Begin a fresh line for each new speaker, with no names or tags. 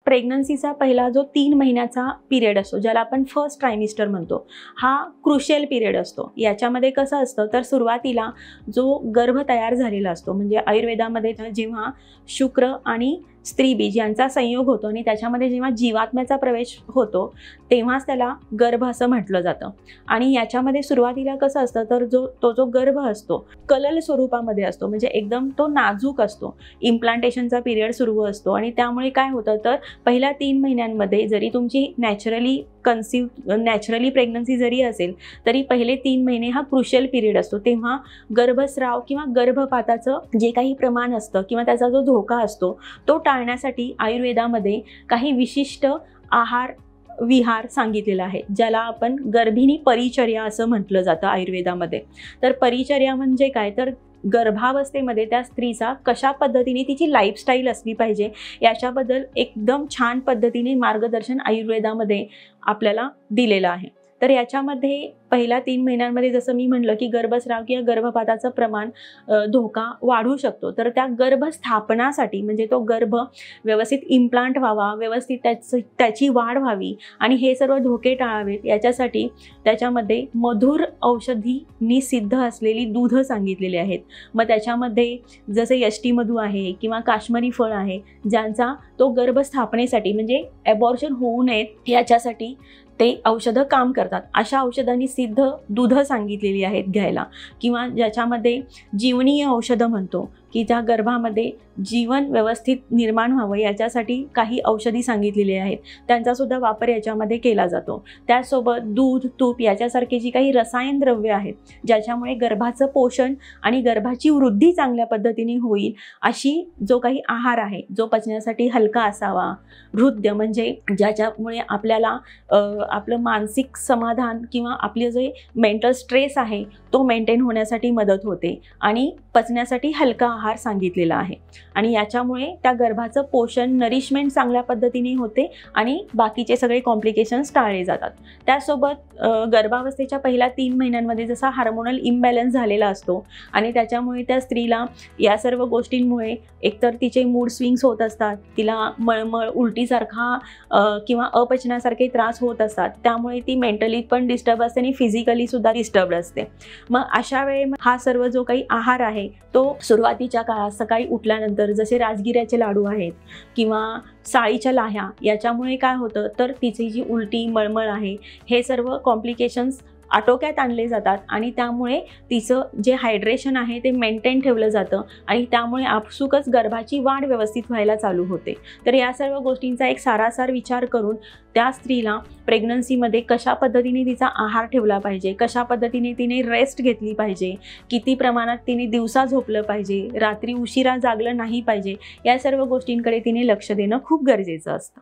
प्रेग्नन्सीचा पहिला जो 3 महिन्याचा पिरियड असतो, ज्याला आपण फर्स्ट ट्रायमिस्टर म्हणतो, हा क्रुशियल पिरियड असतो। याच्यामध्ये कसं असतं तर सुरुवातीला जो गर्भ तयार झालेला असतो, म्हणजे आयुर्वेदामध्ये जेव्हा शुक्र आणि स्त्रीबीज यांचा संयोग होतो आणि त्याच्यामध्ये जेव्हा जीवात्म्याचा प्रवेश होतो तेव्हाच त्याला गर्भ असं म्हटलं जातं। आणि याच्यामध्ये सुरुवातीला कसं असतं तर तो जो गर्भ असतो कलल स्वरूपामध्ये असतो, म्हणजे एकदम तो नाजूक असतो। इम्प्लांटेशनचा पिरियड सुरू असतो आणि त्यामुळे काय होतं तर पहिल्या 3 महिन्यांमध्ये जरी तुमची नॅचरली प्रेग्नन्सी जरी असेल तरी पहिले 3 महिने हा क्रुशियल पिरियड असतो। तेव्हा गर्भस्राव किंवा गर्भपाताचं जे काही प्रमाण असतं किंवा त्याचा जो धोका असतो तो टाळण्यासाठी आयुर्वेदामध्ये काही विशिष्ट आहार विहार सांगितलेला आहे, ज्याला आपण गर्भिणी परिचर्या असं म्हटलं जातं आयुर्वेदामध्ये। तर परिचर्या म्हणजे काय तर गर्भावस्थेमध्ये त्या स्त्रीचा कशा पद्धतीने तिची लाईफस्टाईल असली पाहिजे याच्याबद्दल एकदम छान पद्धतीने मार्गदर्शन आयुर्वेदामध्ये आपल्याला दिलेलं आहे। तर याच्यामध्ये पहिल्या 3 महिन्यांमध्ये जसं मी म्हटलं की गर्भस्राव किंवा गर्भपाताचं प्रमाण धोका वाढू शकतो। तर त्या गर्भस्थापनासाठी म्हणजे तो गर्भ व्यवस्थित इम्प्लांट व्हावा, व्यवस्थित त्याची वाढ व्हावी आणि हे सर्व धोके टाळावेत याच्यासाठी त्याच्यामध्ये मधुर औषधींनी सिद्ध असलेली दूध सांगितलेली आहेत। मग त्याच्यामध्ये जसे यष्टीमधू आहे किंवा काश्मीरी फळ आहे, ज्यांचा तो गर्भस्थापनेसाठी म्हणजे ॲबॉर्शन होऊ नयेत याच्यासाठी ते औषधं काम करतात। अशा औषधांनी सिद्ध दूध सांगितलेली आहेत घ्यायला, किंवा ज्याच्यामध्ये जीवनीय औषधं म्हणतो की त्या गर्भामध्ये जीवन व्यवस्थित निर्माण व्हावं याच्यासाठी काही औषधी सांगितलेली आहेत, त्यांचा सुद्धा वापर याच्यामध्ये केला जातो। त्यासोबत दूध, तूप याच्यासारखे जी काही रसायन द्रव्य आहेत ज्याच्यामुळे गर्भाचं पोषण आणि गर्भाची वृद्धी चांगल्या पद्धतीने होईल अशी जो काही आहार आहे जो पचण्यासाठी हलका असावा, हृद्य म्हणजे ज्याच्यामुळे आपल्याला आपलं मानसिक समाधान किंवा आपले जे मेंटल स्ट्रेस आहे तो मेंटेन होण्यासाठी मदत होते, आणि पचण्यासाठी हलका आहार सांगितलेला आहे। आणि याच्यामुळे त्या गर्भाचं पोषण नरिशमेंट चांगल्या पद्धतीने होते आणि बाकीचे सगळे कॉम्प्लिकेशन्स टाळले जातात। त्यासोबत गर्भावस्थेच्या पहिल्या 3 महिन्यांमध्ये जसा हार्मोनल इम्बॅलन्स झालेला असतो आणि त्याच्यामुळे त्या स्त्रीला या सर्व गोष्टींमुळे एकतर तिचे मूड स्विंग्स होत असतात, तिला मळमळ उलटीसारखा किंवा अपचनासारखे त्रास होत असतात, त्यामुळे ती मेंटली पण डिस्टर्ब असते आणि फिजिकली सुद्धा डिस्टर्ब असते। मग अशा वेळी हा सर्व जो काही आहार आहे तो सुरुवातीच्या काळात सकाळी उठल्यानंतर जसे राजगिऱ्याचे लाडू आहेत किंवा साळीच्या लाह्या, याच्यामुळे काय होतं तर तिची जी उलटी मळमळ आहे हे सर्व कॉम्प्लिकेशन्स आटोक्यात आणले जातात आणि त्यामुळे तिचं जे हायड्रेशन आहे ते मेंटेन ठेवलं जातं आणि त्यामुळे आपसुकच गर्भाची वाढ व्यवस्थित व्हायला चालू होते। तर या सर्व गोष्टींचा एक सारासार विचार करून त्या स्त्रीला प्रेग्नन्सीमध्ये कशा पद्धतीने तिचा आहार ठेवला पाहिजे, कशा पद्धतीने तिने रेस्ट घेतली पाहिजे, किती प्रमाणात तिने दिवसा झोपलं पाहिजे, रात्री उशिरा जागलं नाही पाहिजे, या सर्व गोष्टींकडे तिने लक्ष देणं खूप गरजेचं असतं।